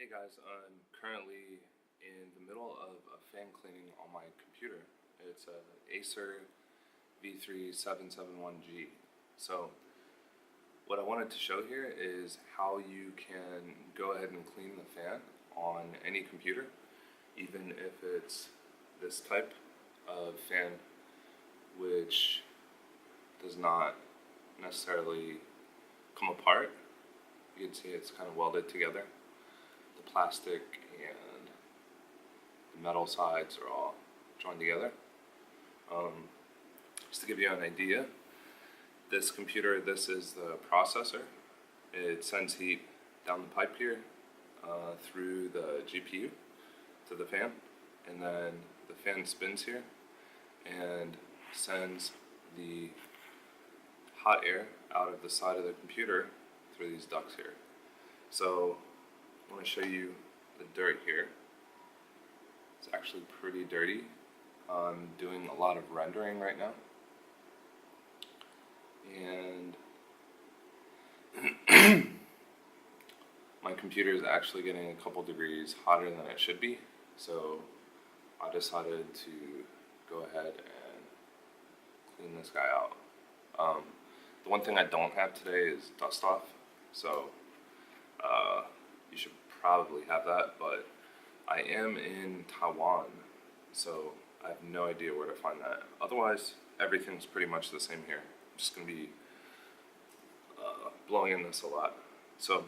Hey guys, I'm currently in the middle of a fan cleaning on my computer. It's a Acer V3-771G. So what I wanted to show here is how you can go ahead and clean the fan on any computer, even if it's this type of fan, which does not necessarily come apart. You can see it's kind of welded together. The plastic and the metal sides are all joined together. Just to give you an idea, this computer, this is the processor. It sends heat down the pipe here through the GPU to the fan, and then the fan spins here and sends the hot air out of the side of the computer through these ducts here. So I want to show you the dirt here. It's actually pretty dirty. I'm doing a lot of rendering right now, and my computer is actually getting a couple degrees hotter than it should be, so I decided to go ahead and clean this guy out. The one thing I don't have today is dust off, so you should probably have that, but I am in Taiwan, so I have no idea where to find that. Otherwise, everything's pretty much the same here. I'm just going to be blowing in this a lot. So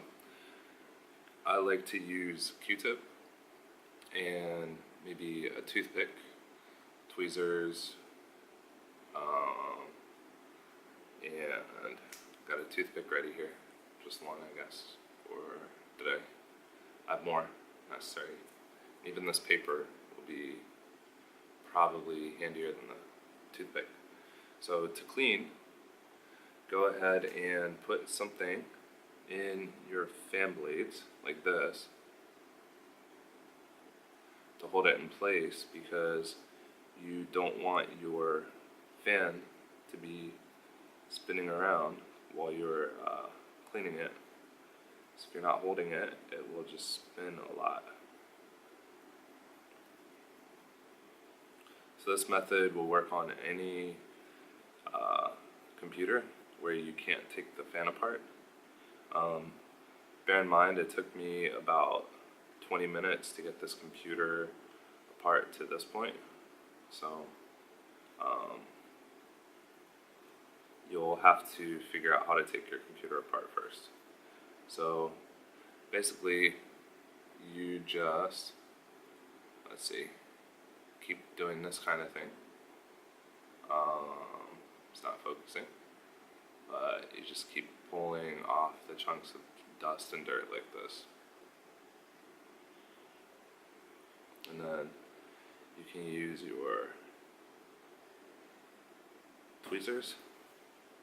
I like to use Q-tip and maybe a toothpick, tweezers, and got a toothpick ready here. Just one, I guess, for today. I have more necessary. Even this paper will be probably handier than the toothpick. So to clean, go ahead and put something in your fan blades like this to hold it in place, because you don't want your fan to be spinning around while you're cleaning it. So if you're not holding it, it will just spin a lot. So this method will work on any computer where you can't take the fan apart. Bear in mind, it took me about 20 minutes to get this computer apart to this point. So you'll have to figure out how to take your computer apart first. So basically, you just, let's see, keep doing this kind of thing. It's not focusing, but you just keep pulling off the chunks of dust and dirt like this. And then you can use your tweezers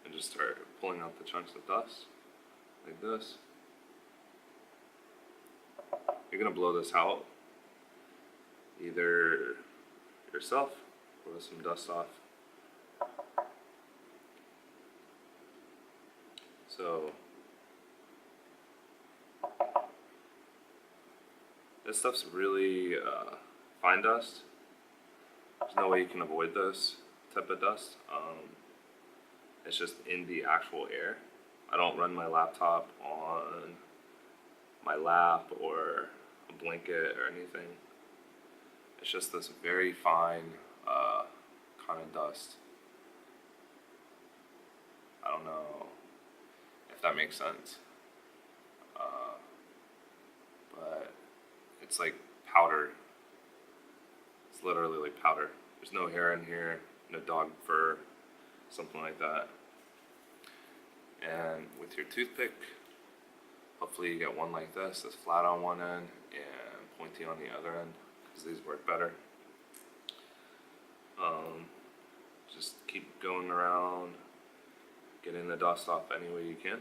and just start pulling out the chunks of dust like this. You're going to blow this out either yourself or with some dust off. So this stuff's really fine dust. There's no way you can avoid this type of dust. It's just in the actual air. I don't run my laptop on my lap or a blanket or anything. It's just this very fine kind of dust. I don't know if that makes sense, but it's like powder. It's literally like powder. There's no hair in here, no dog fur, something like that. And with your toothpick, hopefully you get one like this that's flat on one end and pointy on the other end, because these work better. Just keep going around, getting the dust off any way you can.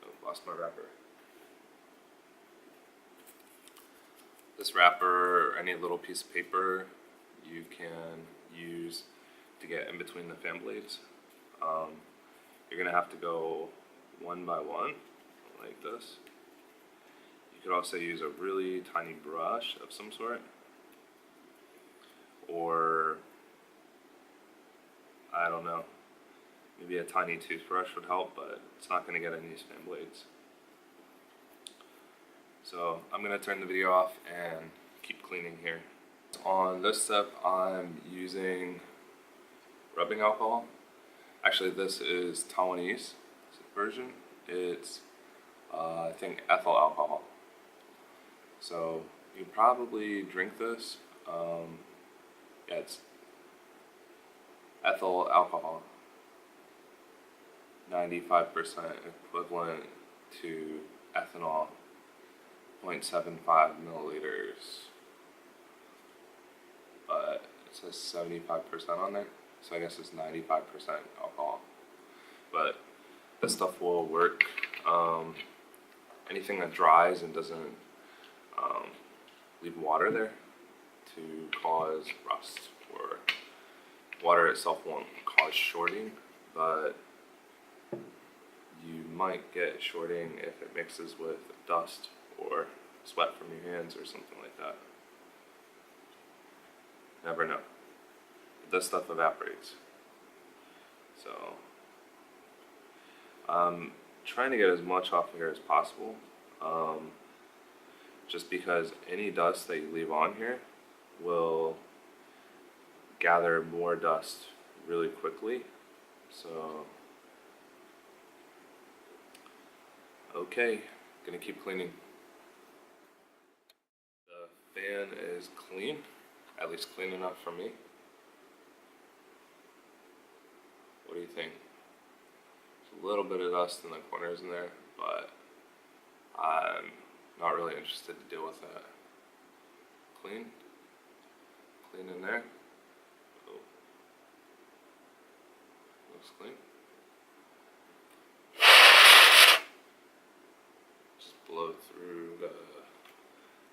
Oh, lost my wrapper. This wrapper or any little piece of paper you can use to get in between the fan blades. You're going to have to go one by one like this. You could also use a really tiny brush of some sort, or I don't know, maybe a tiny toothbrush would help, but it's not going to get any fan blades. So I'm going to turn the video off and keep cleaning here. On this step, I'm using rubbing alcohol. Actually, this is Taiwanese version. It's I think ethyl alcohol. So you probably drink this. Yeah, it's ethyl alcohol, 95% equivalent to ethanol, 0.75 milliliters. But it says 75% on there, so I guess it's 95% alcohol. But this stuff will work. Anything that dries and doesn't leave water there to cause rust, or water itself won't cause shorting, but you might get shorting if it mixes with dust or sweat from your hands or something like that. Never know. But this stuff evaporates. So I'm trying to get as much off here as possible, just because any dust that you leave on here will gather more dust really quickly. So okay, gonna keep cleaning. The fan is clean, at least clean enough for me. What do you think? There's a little bit of dust in the corners in there, but I'm not really interested to deal with that. Clean in there. Oh. Looks clean. Just blow through the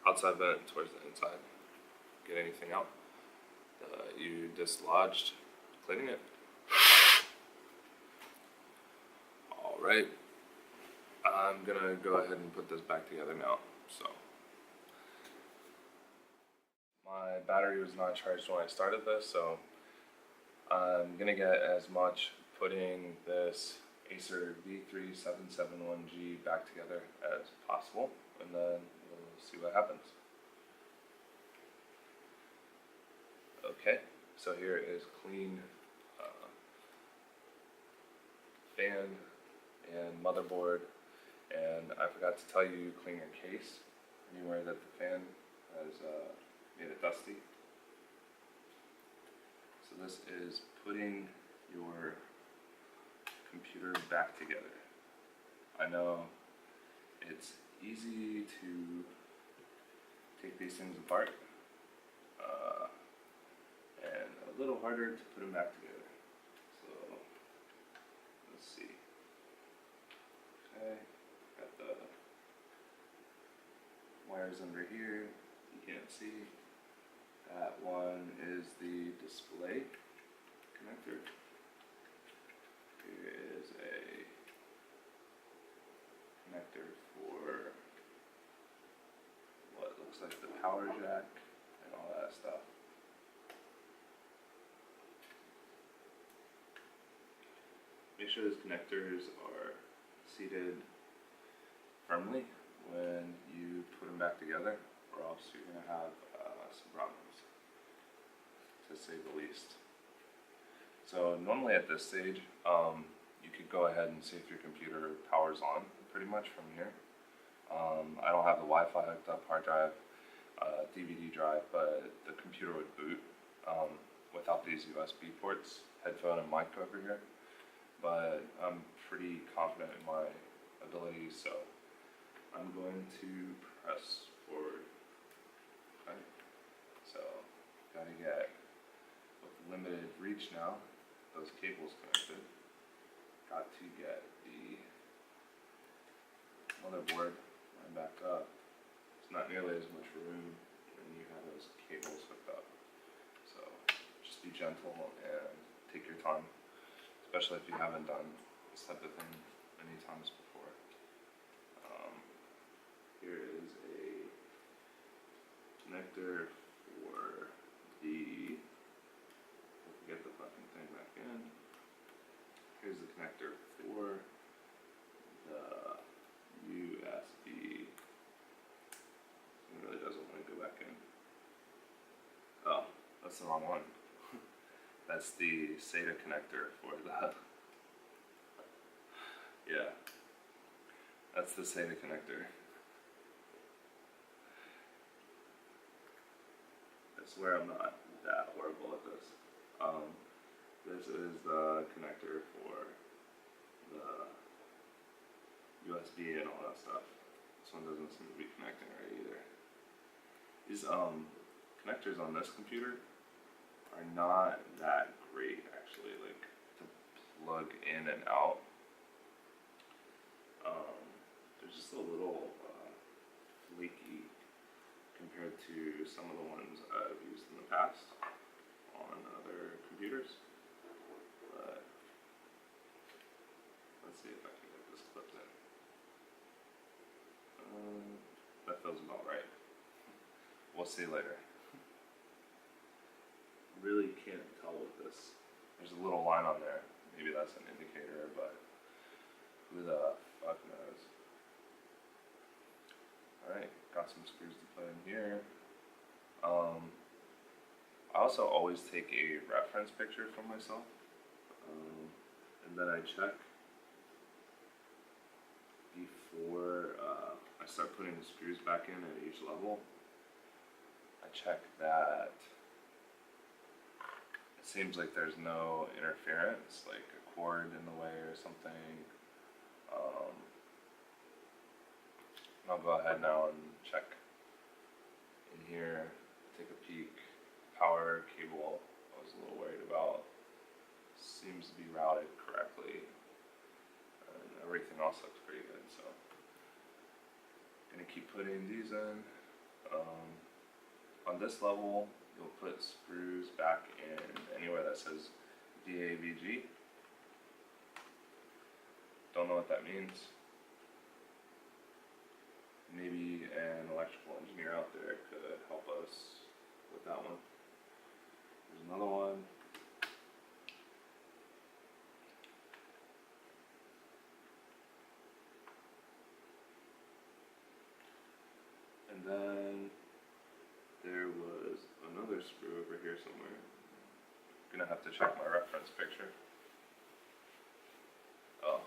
outside vent towards the inside. Get anything out that you dislodged cleaning it. Alright, I'm gonna go ahead and put this back together now. So my battery was not charged when I started this, so I'm gonna get as much putting this Acer V3-771G back together as possible, and then we'll see what happens. Okay, so here is clean fan and motherboard, and I forgot to tell you, clean your case anywhere that the fan has made it dusty. So this is putting your computer back together. I know it's easy to take these things apart, and a little harder to put them back together. So let's see. Okay, got the wires under here. You can't see. That one is the display connector. Here is a connector for what looks like the power jack and all that stuff. Make sure those connectors are seated firmly when you put them back together, or else you're going to have some problems, to say the least. So normally at this stage, you could go ahead and see if your computer powers on pretty much from here. I don't have the Wi-Fi hooked up, hard drive, DVD drive, but the computer would boot without these USB ports, headphone and mic over here. But I'm pretty confident in my abilities, so I'm going to press forward. Okay. So, gotta get, with limited reach now, those cables connected. Got to get the motherboard line back up. It's not nearly as much room when you have those cables hooked up. So, just be gentle and take your time, especially if you haven't done this type of thing many times before. Here is a connector for the, get the fucking thing back in. Here's the connector for the USB. It really doesn't want to go back in. Oh, that's the wrong one. That's the SATA connector for the, yeah, that's the SATA connector. I swear I'm not that horrible at this. This is the connector for the USB and all that stuff. This one doesn't seem to be connecting right either. These connectors on this computer are not that great actually, like to plug in and out. They're just a little flaky compared to some of the ones I've used in the past on other computers. But let's see if I can get this clipped in. That feels about right. We'll see later. Really can't tell with this. There's a little line on there. Maybe that's an indicator, but who the fuck knows? Alright, got some screws to put in here. I also always take a reference picture for myself, and then I check before I start putting the screws back in at each level. I check that it seems like there's no interference, like a cord in the way or something. I'll go ahead now and check in here, take a peek. Power cable I was a little worried about. Seems to be routed correctly. And everything else looks pretty good, so gonna keep putting these in. On this level, you'll put screws back in anywhere that says DAVG. Don't know what that means. Maybe an electrical engineer out there could help us with that one. There's another one. And then there was another screw over here somewhere. Gonna have to check my reference picture. Oh,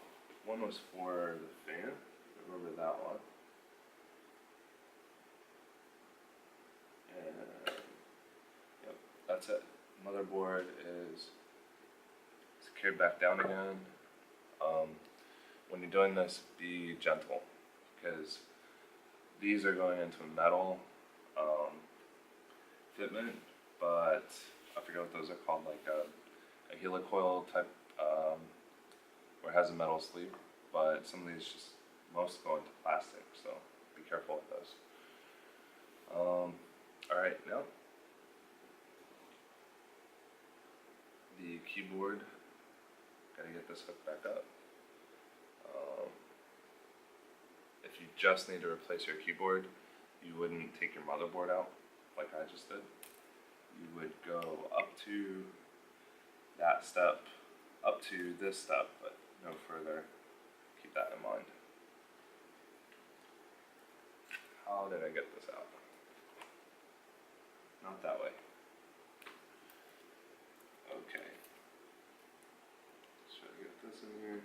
one was for the fan. Remember that one. And yep, that's it. Motherboard is secured back down again. When you're doing this, be gentle, because these are going into metal fitment, but I forget what those are called, like a helicoil type, where it has a metal sleeve, but some of these just, most go into plastic, so be careful with those. Alright, now the keyboard, gotta get this hooked back up. If you just need to replace your keyboard, you wouldn't take your motherboard out like I just did. You would go up to that step, up to this step, but no further. Keep that in mind. How did I get this out? Not that way. Okay. Let's try to get this in here.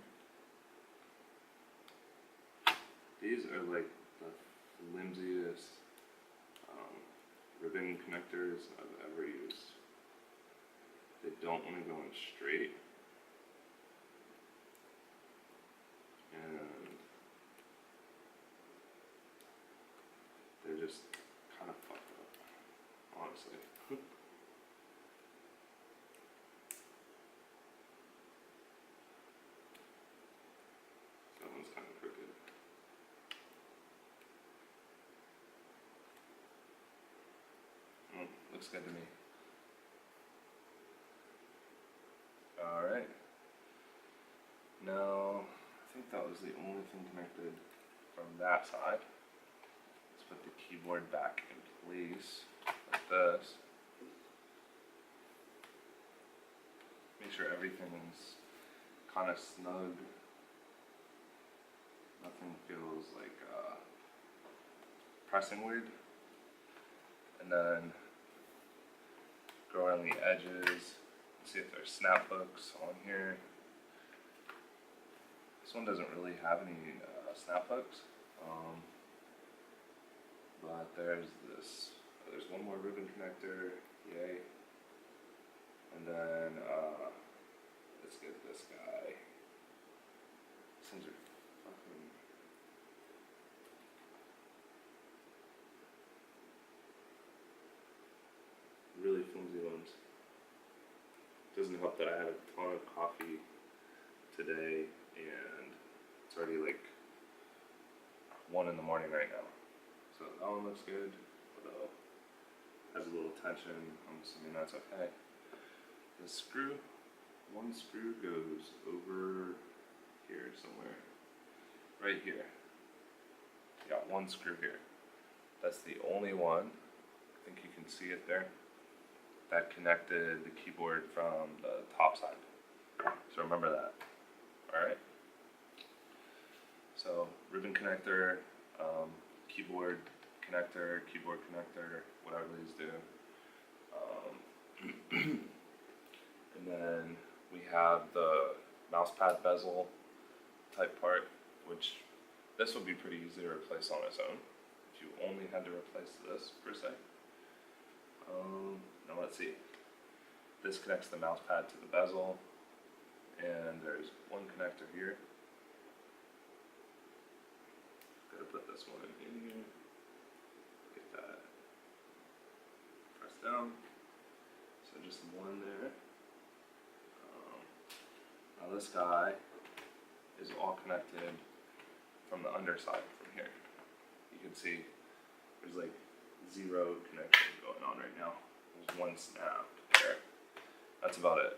These are like the flimsiest ribbon connectors I've ever used. They don't want to go in straight. And they're just kind of fucked up, honestly. That one's kind of crooked. Looks good to me. Alright. Now, I think that was the only thing connected from that side. Let's put the keyboard back in place. like this. Make sure everything's kind of snug. Nothing feels like pressing weird. And then go around the edges, see if there's snap hooks on here. This one doesn't really have any snap hooks, but there's this. There's one more ribbon connector, yay. And then let's get this guy. These are fucking really flimsy ones. Doesn't help that I had a ton of coffee today and it's already like 1 in the morning right now. So that one looks good, although has a little tension. I'm assuming that's okay. The screw, one screw goes over here somewhere. Right here. You got one screw here. That's the only one. I think you can see it there. That connected the keyboard from the top side. So remember that. Alright. So ribbon connector, keyboard connector, whatever these do. And then we have the mouse pad bezel type part, which this would be pretty easy to replace on its own if you only had to replace this per se. Now let's see. This connects the mouse pad to the bezel, and there's one connector here. Gotta put this one in here. Get that pressed down. So just one there. Now this guy is all connected from the underside from here. You can see there's like 0 connection going on right now. There's one snap there. That's about it.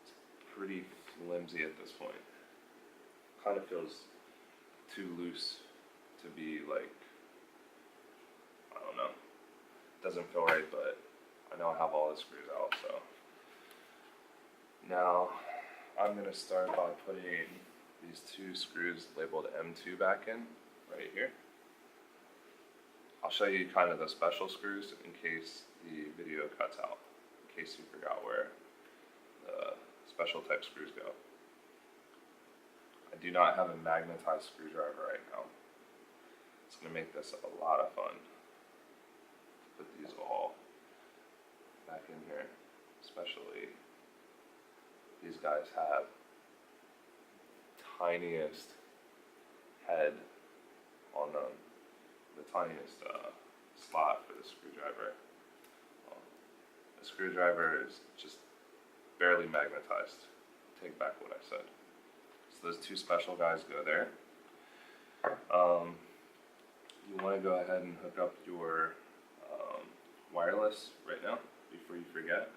It's pretty flimsy at this point. Kind of feels too loose to be like, I don't know. Doesn't feel right, but I know I have all the screws out, so. Now, I'm going to start by putting these 2 screws labeled M2 back in, right here. I'll show you kind of the special screws in case the video cuts out, in case you forgot where the special type screws go. I do not have a magnetized screwdriver right now. It's going to make this a lot of fun. Put these all back in here, especially these guys have tiniest head on them, the tiniest slot for the screwdriver. The screwdriver is just barely magnetized. Take back what I said. So those 2 special guys go there. You want to go ahead and hook up your wireless right now before you forget.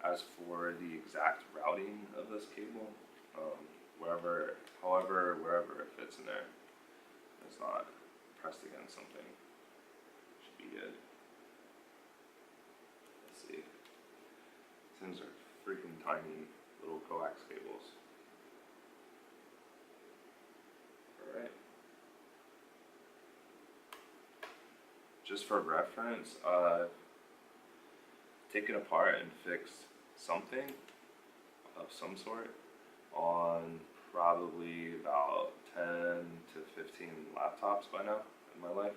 As for the exact routing of this cable, wherever it fits in there, it's not pressed against something, should be good. Let's see. These things are freaking tiny little coax cables. Alright. Just for reference, take it apart and fix something of some sort on probably about 10 to 15 laptops by now in my life.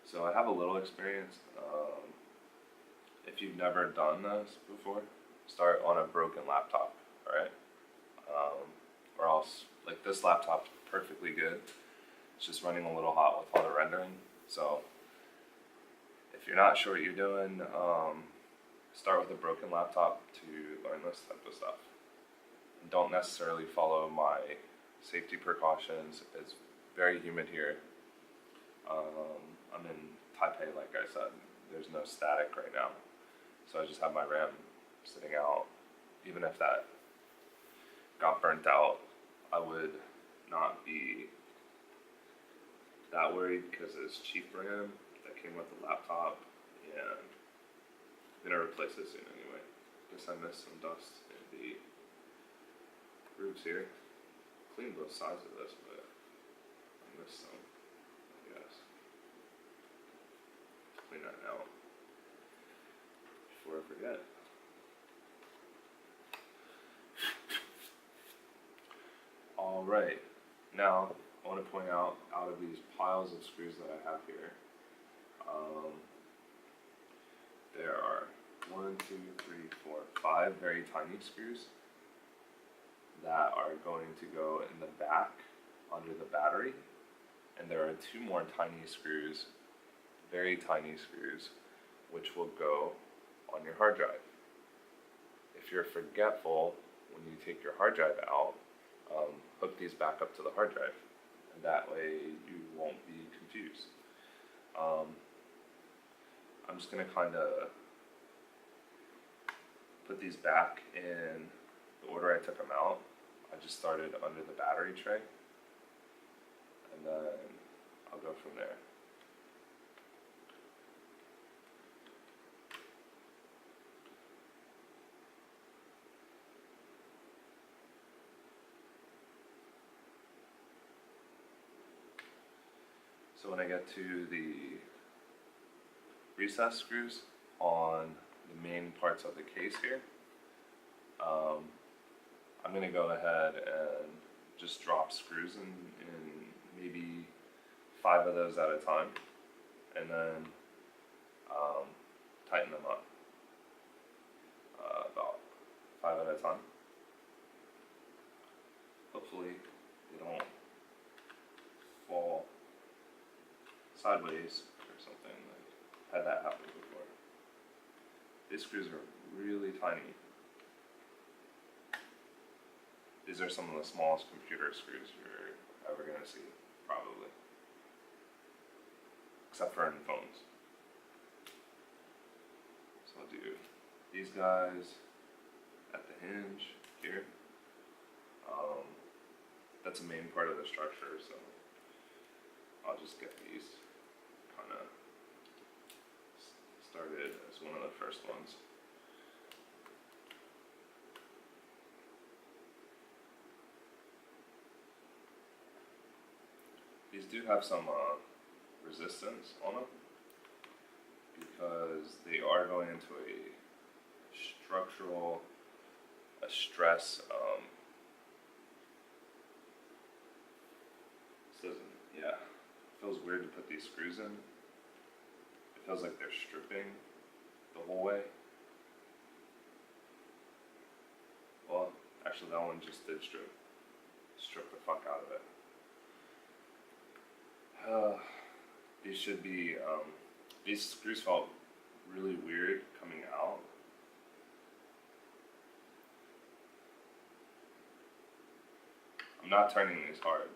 So I have a little experience. If you've never done this before, start on a broken laptop, alright? Or else, like this laptop's perfectly good. It's just running a little hot with all the rendering. So if you're not sure what you're doing, start with a broken laptop to learn this type of stuff. Don't necessarily follow my safety precautions. It's very humid here. I'm in Taipei, like I said. There's no static right now. So I just have my RAM sitting out. Even if that got burnt out, I would not be that worried because it's cheap RAM that came with the laptop, and I'm gonna replace it soon anyway. Guess I missed some dust in the grooves here. Cleaned both sides of this, but I missed some, I guess. Clean that out before I forget. Alright, now I want to point out of these piles of screws that I have here, there are 5 very tiny screws that are going to go in the back under the battery, and there are 2 more tiny screws, very tiny screws, which will go on your hard drive. If you're forgetful when you take your hard drive out, hook these back up to the hard drive, and that way you won't be confused. I'm just going to kind of put these back in the order I took them out. I just started under the battery tray, and then I'll go from there. So when I get to the recess screws on the main parts of the case here, I'm going to go ahead and just drop screws in maybe 5 of those at a time, and then tighten them up about 5 at a time. Hopefully they don't fall sideways or something. I've had that happen before. These screws are really tiny. These are some of the smallest computer screws you're ever going to see, probably. Except for in phones. So I'll do these guys at the hinge here. That's a main part of the structure, so I'll just get these kind of started as one of the first ones. These do have some resistance on them because they are going into a stress. Yeah, it feels weird to put these screws in. It feels like they're stripping the whole way. Well, actually that one just did strip the fuck out of it. These should be, these screws felt really weird coming out. I'm not turning these hard.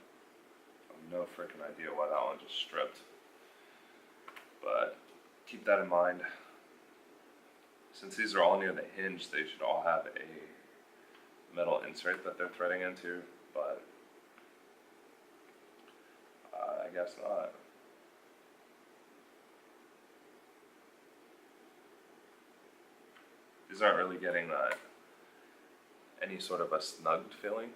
I have no freaking idea why that one just stripped. But keep that in mind. Since these are all near the hinge, they should all have a metal insert that they're threading into, but I guess not. These aren't really getting any sort of a snugged feeling.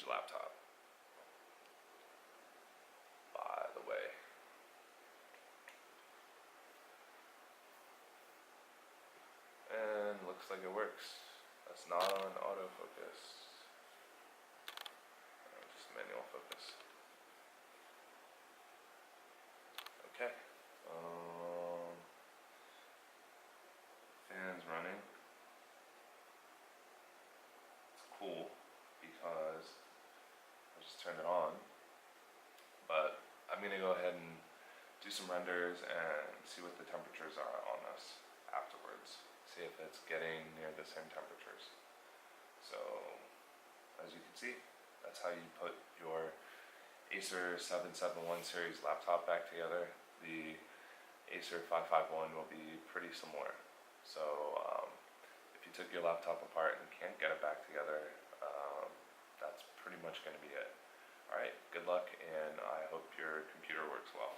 huge laptop, by the way. And looks like it works. That's not on autofocus. Just manual focus. Okay. Fan's running. It's cool because I just turned it on. But I'm gonna go ahead and do some renders and see what the temperatures are on this afterwards. See if it's getting near the same temperatures. So, as you can see, that's how you put your Acer 771 series laptop back together. The Acer 551 will be pretty similar. So, if you took your laptop apart and can't get it back together, that's pretty much going to be it. Alright, good luck, and I hope your computer works well.